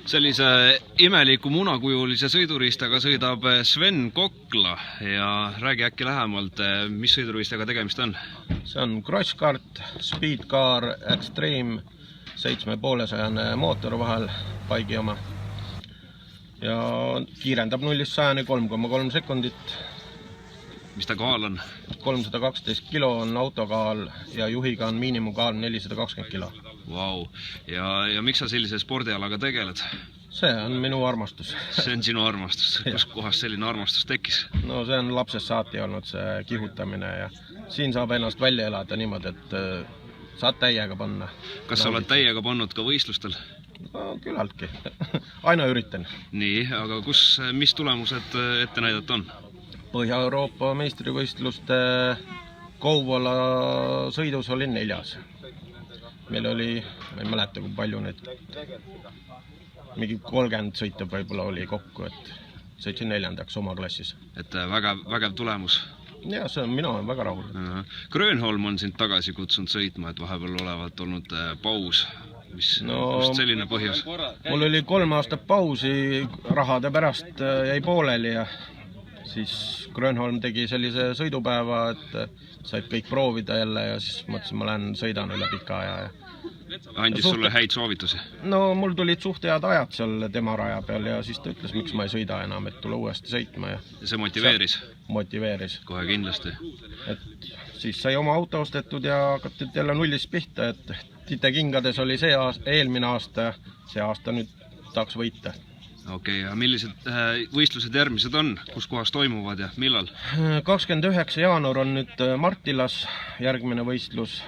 Sellise imeliku munakujulise sõiduriistaga sõidab Sven Kokla ja räägi äkki lähemalt, mis sõiduriistaga tegemist on? See on Crosskart, Speedcar, Extreme, 7,5 mootor vahel, paigi oma. Ja kiirendab 0-100 3,3 sekundit. Mis ta kaal on? 312 kilo on autokaal ja juhiga on miinimumkaal 420 kilo. Vau. Ja miks sa sellise spordialaga tegeled? See on minu armastus. See on sinu armastus. Kus kohas selline armastus tekkis? No see on lapsest saati olnud see kihutamine ja siin saab ennast välja elada niimoodi, et saad täiega panna. Kas sa oled täiega pannud ka võistlustel? No külaltki. Aina üritan. Nii, aga mis tulemused ette näidata on? Põhja-Euroopa meistrivõistluste Kouvola sõidus oli 4. Meil oli, ma ei mäleta kui palju neid, mingi 30 sõitub võib-olla oli kokku, et sõitsin 4. oma klassis. Et vägev tulemus. Ja mina olen väga rahul. Grönholm on sind tagasi kutsunud sõitma, et vahepeal olevat olnud paus. Mis selline põhjus? Mul oli 3 aastat pausi, rahade pärast jäi pooleli ja siis Grönholm tegi sellise sõidupäeva, et said kõik proovida jälle ja siis mõtlesin, ma lähen sõidan üle pika aja. Andis sulle häid soovitusi? No mul tulid suht head ajad seal tema raja peal ja siis ta ütles, miks ma ei sõida enam, et tule uuesti sõitma. Ja see motiveeris? Motiveeris. Kohe kindlasti. Et siis sai oma auto ostetud ja hakati jälle nullist pihta, et Tite Kingades oli eelmine aasta, see aasta nüüd tahaks võita. Okei, ja millised võistlused järgmised on? Kus kohas toimuvad ja millal? 29. jaanuar on nüüd Martilas järgmine võistlus.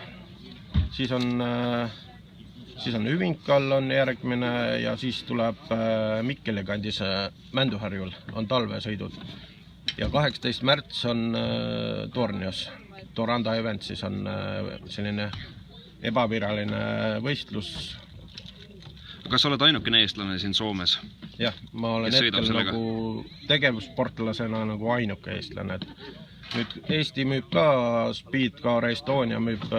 Siis on Üvinkal on järgmine ja siis tuleb Mikkeli kandis Mänduharjul on talvesõidud. Ja 18. märts on Tornios. Doranda Eventsis on selline ebaviralline võistlus. Kas sa oled ainukene eestlane siin Soomes? Jah, ma olen hetkel nagu tegevussportlasena nagu ainuke eestlane. Nüüd Eesti müüb ka Speedcar Estonia müüb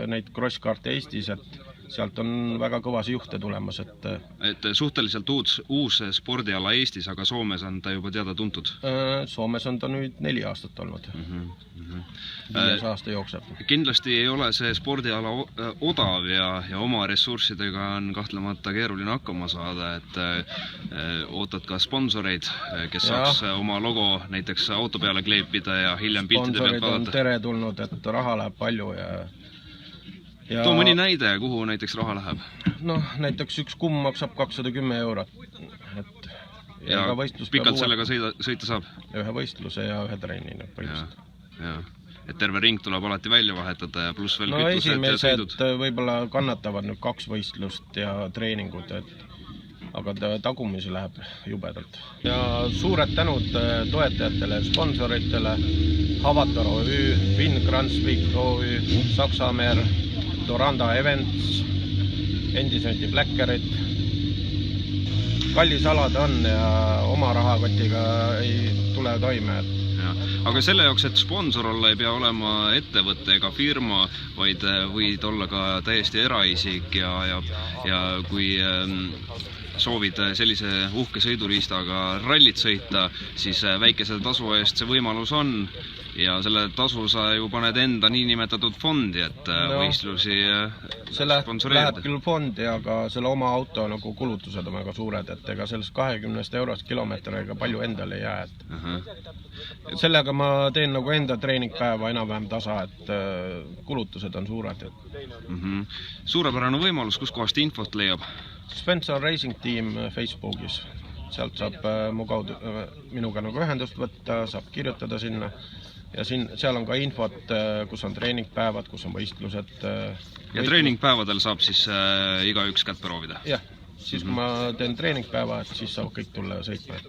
neid Crosskarte Eestis, et sealt on väga kõvasi juhte tulemas. Et suhteliselt uus spordiala Eestis, aga Soomes on ta juba teada tuntud? Soomes on ta nüüd 4 aastat olnud. 5 aasta jookseb. Kindlasti ei ole see spordiala odav ja oma ressurssidega on kahtlemata keeruline hakkama saada, et ootad ka sponsoreid, kes saaks oma logo näiteks auto peale kleepida ja hiljem piltide pealt vaadata. Sponsorid on teretulnud, et raha läheb palju ja too mõni näide, kuhu näiteks raha läheb? No näiteks üks kumm maksab 210 €. Ja pikalt sellega sõita saab? Ühe võistluse ja ühe treenina põhimõtteliselt. Et terve ring tuleb alati välja vahetada ja pluss veel kütused ja sõidud? Esimesed võib-olla kannatavad nüüd 2 võistlust ja treeningud, aga tagumisi läheb jubedalt. Ja suured tänud toetajatele, sponsoritele, Havator OÜ, Finn Gransvik OÜ, Saksameer, Doranda Events, Endisenti Blackerit. Kallis alad on ja oma rahakotiga ei tule toime. Aga selle jaoks, et sponsor olla, ei pea olema ettevõtte ega firma, vaid võid olla ka täiesti eraisik ja kui soovid sellise uhke sõiduriistaga rallit sõita, siis väikese tasu eest see võimalus on ja selle tasu sa ju paned enda niinimetatud fondi, et võistlusi sponsoreerida. See läheb küll fondi, aga selle oma auto nagu kulutused on väga suured, et ega sellest 20 € kilomeetriga palju endale ei jää. Sellega ma teen nagu enda treeningpäeva enam-vähem tasa, et kulutused on suured. Suurepärane võimalus, kus kohast infot leiab? Spencer Racing Team Facebookis. Sealt saab minuga nagu ühendust võtta, saab kirjutada sinna. Ja seal on ka infot, kus on treeningpäevad, kus on võistlused. Ja treeningpäevadel saab siis igaüks kätt proovida? Jah, siis kui ma teen treeningpäeva, siis saab kõik tulla sõitma.